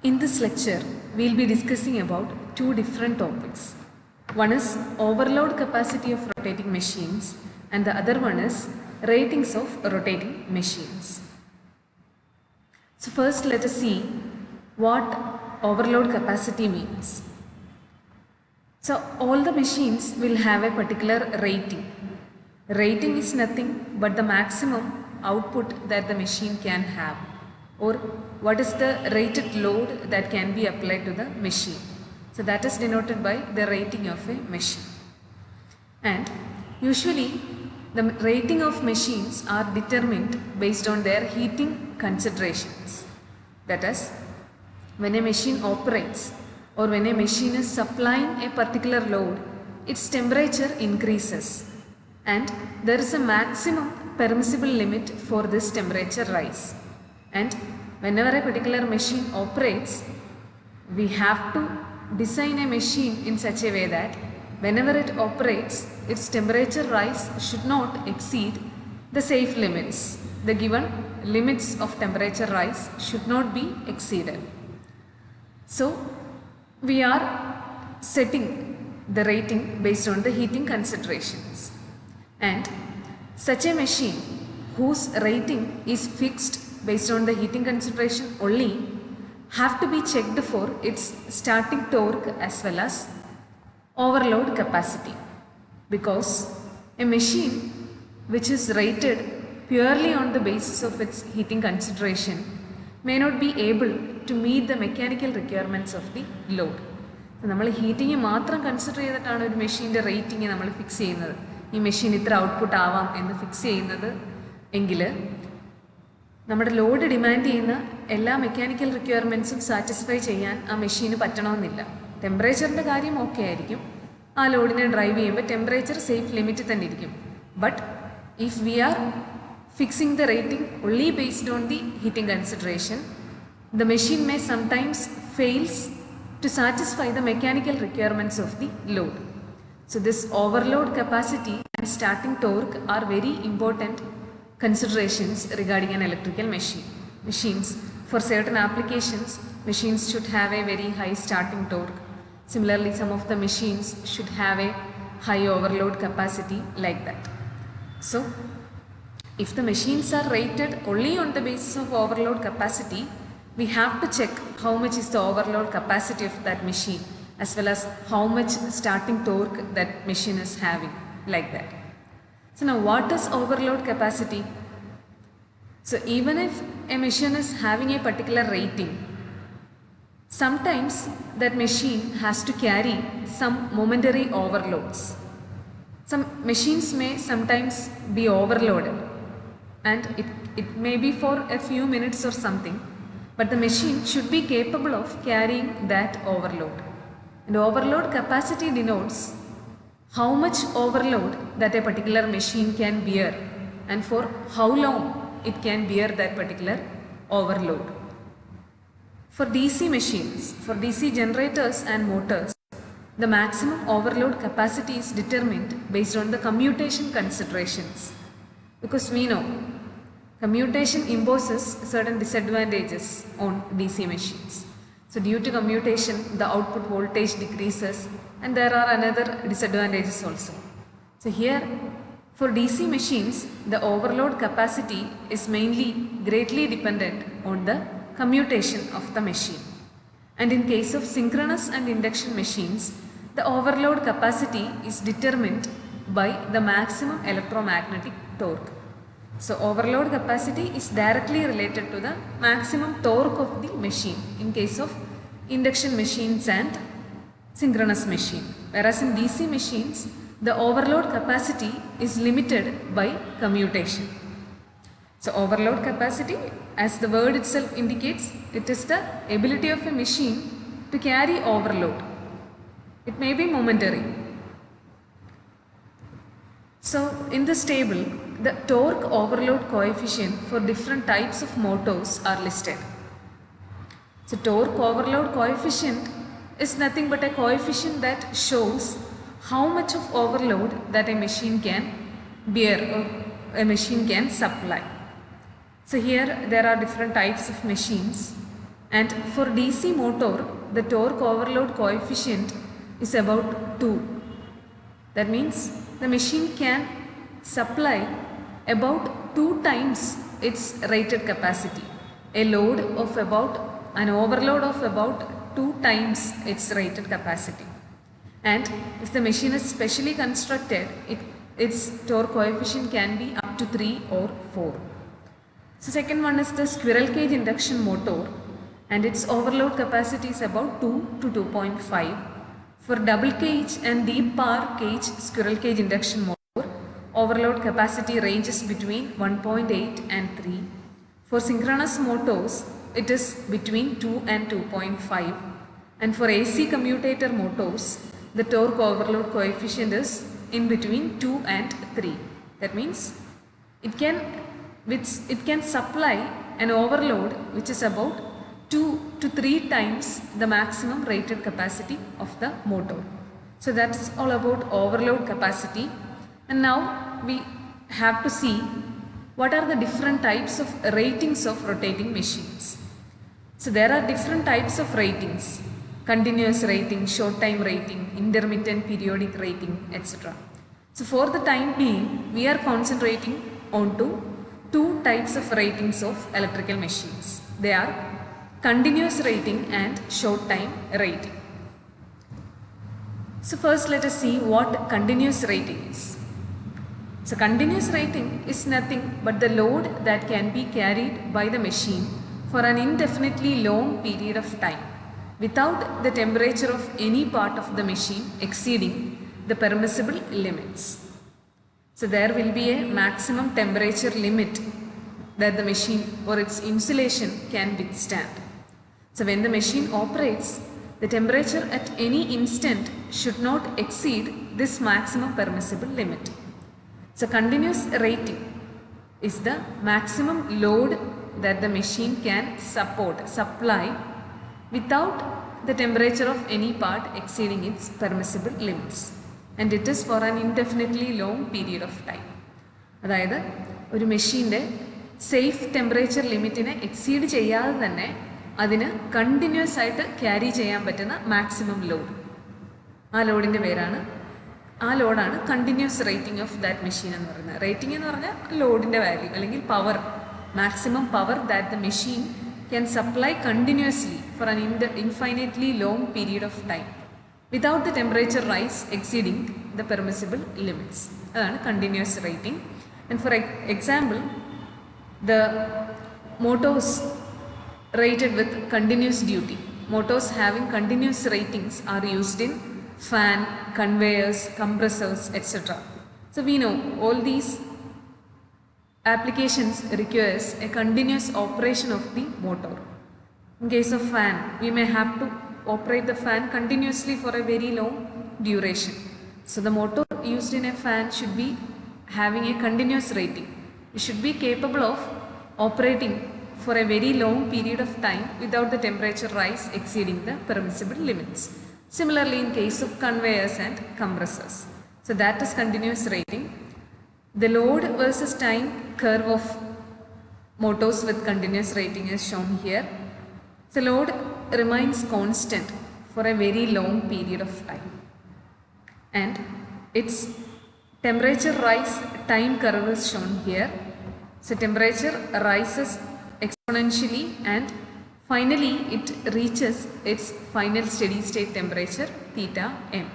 In this lecture, we will be discussing about two different topics. One is overload capacity of rotating machines and the other one is ratings of rotating machines. So first let us see what overload capacity means. So all the machines will have a particular rating. Rating is nothing but the maximum output that the machine can have, or what is the rated load that can be applied to the machine. So that is denoted by the rating of a machine. And usually the rating of machines are determined based on their heating considerations. That is, when a machine operates or when a machine is supplying a particular load, its temperature increases and there is a maximum permissible limit for this temperature rise. And whenever a particular machine operates, we have to design a machine in such a way that whenever it operates, its temperature rise should not exceed the safe limits. The given limits of temperature rise should not be exceeded. So we are setting the rating based on the heating considerations. And such a machine whose rating is fixed based on the heating consideration only have to be checked for its starting torque as well as overload capacity, because a machine which is rated purely on the basis of its heating consideration may not be able to meet the mechanical requirements of the load. നമ്മൾ heating മാത്രം consider ചെയ്തിട്ടാണ് ഒരു മെഷീൻ്റെ rating നമ്മൾ fix ചെയ്യുന്നത്. ഈ machine ഇത്ര output ആവാം എന്ന് ഫിക്സ് ചെയ്യുന്നത് എങ്കിൽ നമ്മുടെ ലോഡ് ഡിമാൻഡ് ചെയ്യുന്ന എല്ലാ മെക്കാനിക്കൽ റിക്വയർമെൻറ്റ്സും സാറ്റിസ്ഫൈ ചെയ്യാൻ ആ മെഷീന് പറ്റണമെന്നില്ല. ടെമ്പറേച്ചറിൻ്റെ കാര്യം ഓക്കെ ആയിരിക്കും, ആ ലോഡിനെ ഡ്രൈവ് ചെയ്യുമ്പോൾ ടെമ്പറേച്ചർ സേഫ് ലിമിറ്റിൽ തന്നെ ഇരിക്കും. But if we are fixing the rating only based on the heating consideration, the machine may sometimes fails to satisfy the mechanical requirements of the load. So this overload capacity and starting torque are very important considerations regarding an electrical machines. For certain applications, machines should have a very high starting torque. Similarly, some of the machines should have a high overload capacity like that. So if the machines are rated only on the basis of overload capacity, we have to check how much is the overload capacity of that machine as well as how much starting torque that machine is having, like that. So now what is overload capacity? So even if a machine is having a particular rating, sometimes that machine has to carry some momentary overloads. Some machines may sometimes be overloaded and it may be for a few minutes or something, but the machine should be capable of carrying that overload. And overload capacity denotes how much overload that a particular machine can bear and for how long it can bear that particular overload. For DC machines, for DC generators and motors, the maximum overload capacity is determined based on the commutation considerations, because we know commutation imposes certain disadvantages on DC machines. So due to commutation, the output voltage decreases and there are another disadvantages also. So here for DC machines, the overload capacity is mainly greatly dependent on the commutation of the machine. And in case of synchronous and induction machines, the overload capacity is determined by the maximum electromagnetic torque. So overload capacity is directly related to the maximum torque of the machine in case of induction machines and synchronous machine. Whereas in DC machines, the overload capacity is limited by commutation. So overload capacity, as the word itself indicates, it is the ability of a machine to carry overload. It may be momentary. So in this table, the torque overload coefficient for different types of motors are listed. So torque overload coefficient is nothing but a coefficient that shows how much of overload that a machine can bear or a machine can supply. So here there are different types of machines And for DC motor, the torque overload coefficient is about 2. That means the machine can supply about 2 times its rated capacity. A load of about, an overload of about 2 times its rated capacity. And if the machine is specially constructed, its torque coefficient can be up to 3 or 4. So second one is the squirrel cage induction motor, and its overload capacity is about 2 to 2.5. For double cage and deep power cage squirrel cage induction motor, overload capacity ranges between 1.8 and 3. For synchronous motors, it is between 2 and 2.5. And for AC commutator motors, the torque overload coefficient is in between 2 and 3. That means it can supply an overload which is about 2 to 3 times the maximum rated capacity of the motor. So that is all about overload capacity. And now we have to see what are the different types of ratings of rotating machines. So there are different types of ratings: continuous rating, short time rating, intermittent periodic rating, etc. So for the time being, we are concentrating on two types of ratings of electrical machines. They are continuous rating and short time rating. So first let us see what continuous rating is. So continuous rating is nothing but the load that can be carried by the machine for an indefinitely long period of time without the temperature of any part of the machine exceeding the permissible limits. So there will be a maximum temperature limit that the machine or its insulation can withstand. So when the machine operates, the temperature at any instant should not exceed this maximum permissible limit. So continuous rating is the maximum load that the machine can supply without the temperature of any part exceeding its permissible limits, and it is for an indefinitely long period of time. അതായത് ഒരു മെഷീൻ്റെ safe temperature ലിമിറ്റിനെ exceed ചെയ്യാതെ തന്നെ അതിന് continuous ആയിട്ട് carry ചെയ്യാൻ പറ്റുന്ന maximum load, ആ ലോഡിൻ്റെ പേരാണ്, ആ ലോഡാണ് continuous rating of that machine എന്ന് പറയുന്നത്. റേറ്റിംഗ് എന്ന് പറഞ്ഞാൽ ലോഡിൻ്റെ വാല്യൂ അല്ലെങ്കിൽ power, maximum power that the machine can supply continuously for an infinitely long period of time without the temperature rise exceeding the permissible limits. That is continuous rating. And for example, the motors rated with continuous duty, motors having continuous ratings are used in fan, conveyors, compressors, etc. So we know all these applications requires a continuous operation of the motor. In case of fan, we may have to operate the fan continuously for a very long duration. So the motor used in a fan should be having a continuous rating. It should be capable of operating for a very long period of time without the temperature rise exceeding the permissible limits. Similarly, in case of conveyors and compressors. So that is continuous rating. The load versus time curve of motors with continuous rating is shown here. The load remains constant for a very long period of time, and its temperature rise time curve is shown here. So temperature rises exponentially and finally it reaches its final steady state temperature theta m.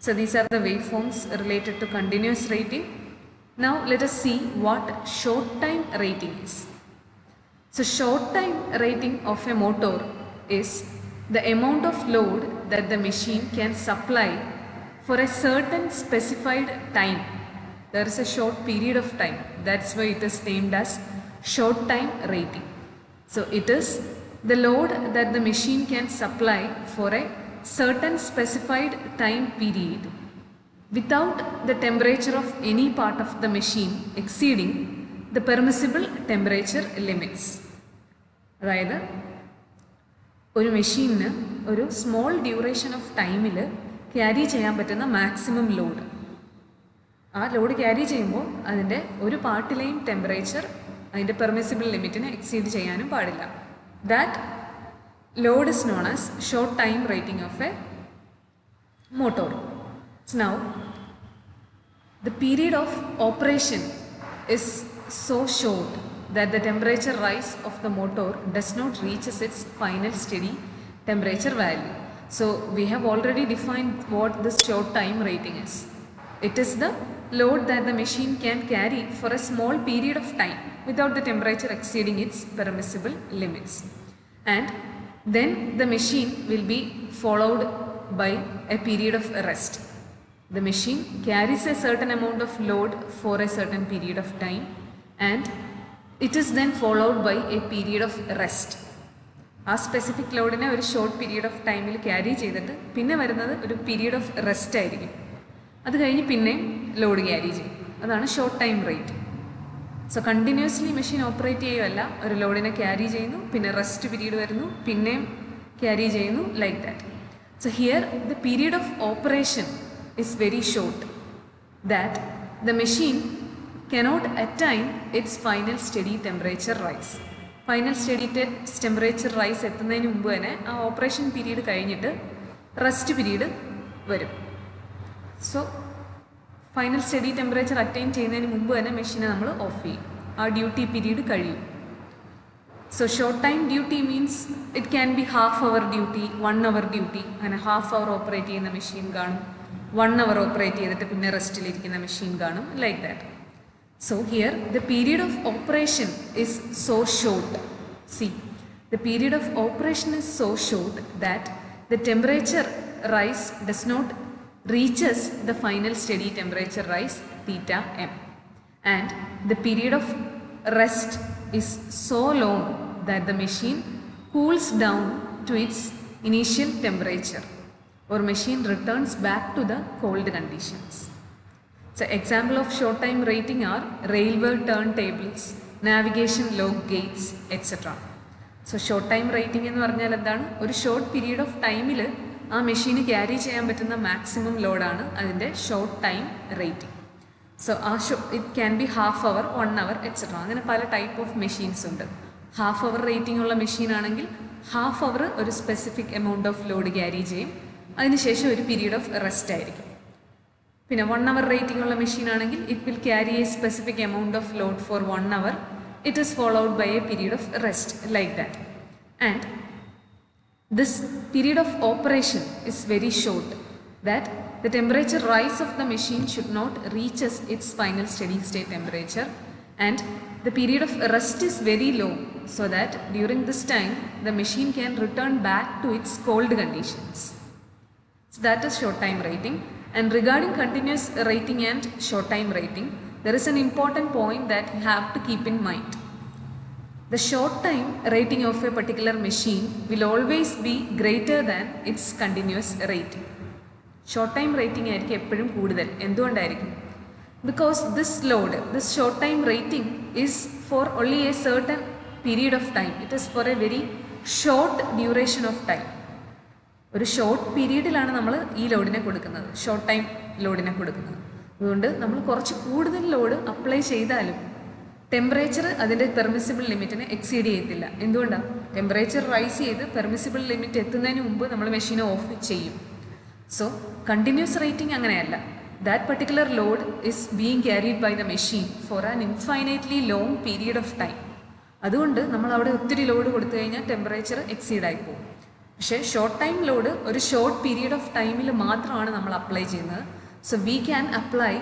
So these are the waveforms related to continuous rating. Now let us see what short time rating is. So short time rating of a motor is the amount of load that the machine can supply for a certain specified time. There is a short period of time. That's why it is named as short time rating. So it is the load that the machine can supply for a certain specified time period without the temperature of any part of the machine exceeding the permissible temperature limits. അതായത് ഒരു മെഷീനിന് ഒരു small duration of ടൈമിൽ carry ചെയ്യാൻ പറ്റുന്ന maximum load, ആ load carry ചെയ്യുമ്പോൾ അതിൻ്റെ ഒരു പാർട്ടിലെയും ടെമ്പറേച്ചർ അതിൻ്റെ പെർമിസിബിൾ ലിമിറ്റിനെ എക്സീഡ് ചെയ്യാനും പാടില്ല. That load is known as short time rating of a motor. So now the period of operation is so short that the temperature rise of the motor does not reach its final steady temperature value. So we have already defined what this short time rating is. It is the load that the machine can carry for a small period of time without the temperature exceeding its permissible limits. And then the machine will be followed by a period of rest. The machine carries a certain amount of load for a certain period of time and it is then followed by a period of rest. ആ specific ലോഡിനെ ഒരു short period of ടൈമിൽ carry ചെയ്തിട്ട് പിന്നെ വരുന്നത് ഒരു period of rest ആയിരിക്കും. അത് കഴിഞ്ഞ് പിന്നെയും ലോഡ് ക്യാരി ചെയ്യും. അതാണ് short time rate. So continuously machine operate ചെയ്യുകയല്ല, ഒരു ലോഡിനെ ക്യാരി ചെയ്യുന്നു, പിന്നെ റെസ്റ്റ് പീരീഡ് വരുന്നു, പിന്നെയും ക്യാരി ചെയ്യുന്നു, like that. So here the period of operation is very short, that the machine cannot attain its final steady temperature rise. Final steady temperature rise എത്തുന്നതിന് മുമ്പ് തന്നെ ആ ഓപ്പറേഷൻ പീരീഡ് കഴിഞ്ഞിട്ട് റെസ്റ്റ് പീരീഡ് വരും. So final study temperature attain ചെയ്യുന്നതിന് മുമ്പ് തന്നെ മെഷീനെ നമ്മൾ ഓഫ് ചെയ്യും. ആ ഡ്യൂട്ടി പീരീഡ് കഴിയും. So short time duty means it can be half our duty, 1 hour duty. അങ്ങനെ ഹാഫ് അവർ ഓപ്പറേറ്റ് ചെയ്യുന്ന മെഷീൻ കാണും, 1 hour ഓപ്പറേറ്റ് ചെയ്തിട്ട് പിന്നെ റെസ്റ്റിലിരിക്കുന്ന മെഷീൻ കാണും, like that. So here the period of operation is so short. C, the period of operation is so short that the temperature rise does not reaches the final steady temperature rise theta m, and the period of rest is so long that the machine cools down to its initial temperature or machine returns back to the cold conditions. So example of short time rating are railway turntables, navigation log gates, etc. So short time rating എന്ന് പറഞ്ഞാൽ എന്താണ്? ഒരു short period of ടൈമിൽ ആ മെഷീന് carry ചെയ്യാൻ പറ്റുന്ന maximum ലോഡാണ് അതിൻ്റെ short time rating. So ആ it can be half hour, 1 hour, etcetera. അങ്ങനെ പല ടൈപ്പ് ഓഫ് മെഷീൻസ് ഉണ്ട്. ഹാഫ് അവർ റേറ്റിംഗ് ഉള്ള മെഷീൻ ആണെങ്കിൽ ഹാഫ് അവർ ഒരു specific amount of load carry ചെയ്യും, അതിനുശേഷം ഒരു പീരീഡ് ഓഫ് റെസ്റ്റ് ആയിരിക്കും. പിന്നെ 1 hour റേറ്റിംഗ് ഉള്ള മെഷീൻ ആണെങ്കിൽ it will carry a specific amount of load for 1 hour. It is followed by a period of rest, like that. And this period of operation is very short, that the temperature rise of the machine should not reaches its final steady state temperature, and the period of rest is very low, so that during this time the machine can return back to its cold conditions. So that is short time rating. And regarding continuous rating and short time rating, there is an important point that you have to keep in mind. The short time rating of a particular machine will always be greater than its continuous rating. Short time rating ആയിരിക്കും എപ്പോഴും കൂടുതൽ. എന്തുകൊണ്ടായിരിക്കും? Because this load, this short time rating is for only a certain period of time. It is for a very short duration of time. ഒരു short പീരീഡിലാണ് നമ്മൾ ഈ ലോഡിനെ കൊടുക്കുന്നത്, short time ലോഡിനെ കൊടുക്കുന്നത്. അതുകൊണ്ട് നമ്മൾ കുറച്ച് കൂടുതൽ ലോഡ് അപ്ലൈ ചെയ്താലും ടെമ്പറേച്ചർ അതിൻ്റെ പെർമിസിബിൾ ലിമിറ്റിനെ എക്സീഡ് ചെയ്യത്തില്ല. എന്തുകൊണ്ടാണ്? ടെമ്പറേച്ചർ റൈസ് ചെയ്ത് പെർമിസിബിൾ ലിമിറ്റ് എത്തുന്നതിന് മുമ്പ് നമ്മൾ മെഷീനെ ഓഫ് ചെയ്യും. സോ കണ്ടിന്യൂസ് റേറ്റിംഗ് അങ്ങനെയല്ല. That particular load is being carried by the machine for an infinitely long period of time. അതുകൊണ്ട് നമ്മൾ അവിടെ ഒത്തിരി ലോഡ് കൊടുത്തു കഴിഞ്ഞാൽ ടെമ്പറേച്ചർ എക്സീഡ് ആയി പോകും. പക്ഷേ ഷോർട്ട് ടൈം ലോഡ് ഒരു ഷോർട്ട് പീരീഡ് ഓഫ് ടൈമിൽ മാത്രമാണ് നമ്മൾ അപ്ലൈ ചെയ്യുന്നത്. So we can apply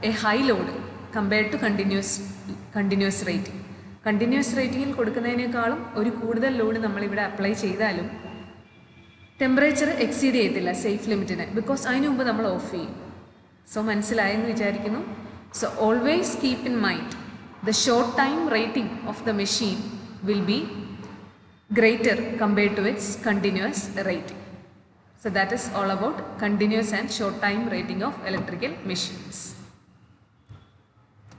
a high load compared to continuous rating. Continuous റേറ്റിംഗിൽ കൊടുക്കുന്നതിനേക്കാളും ഒരു കൂടുതൽ ലോഡ് നമ്മളിവിടെ അപ്ലൈ ചെയ്താലും ടെമ്പറേച്ചർ എക്സീഡ് ചെയ്യത്തില്ല സേഫ് ലിമിറ്റിനെ, ബിക്കോസ് അതിന് മുമ്പ് നമ്മൾ ഓഫ് ചെയ്യും. സോ മനസ്സിലായെന്ന് വിചാരിക്കുന്നു. So always keep in mind the short time rating of the machine will be greater compared to its continuous rating. So that is all about continuous and short time rating of electrical machines.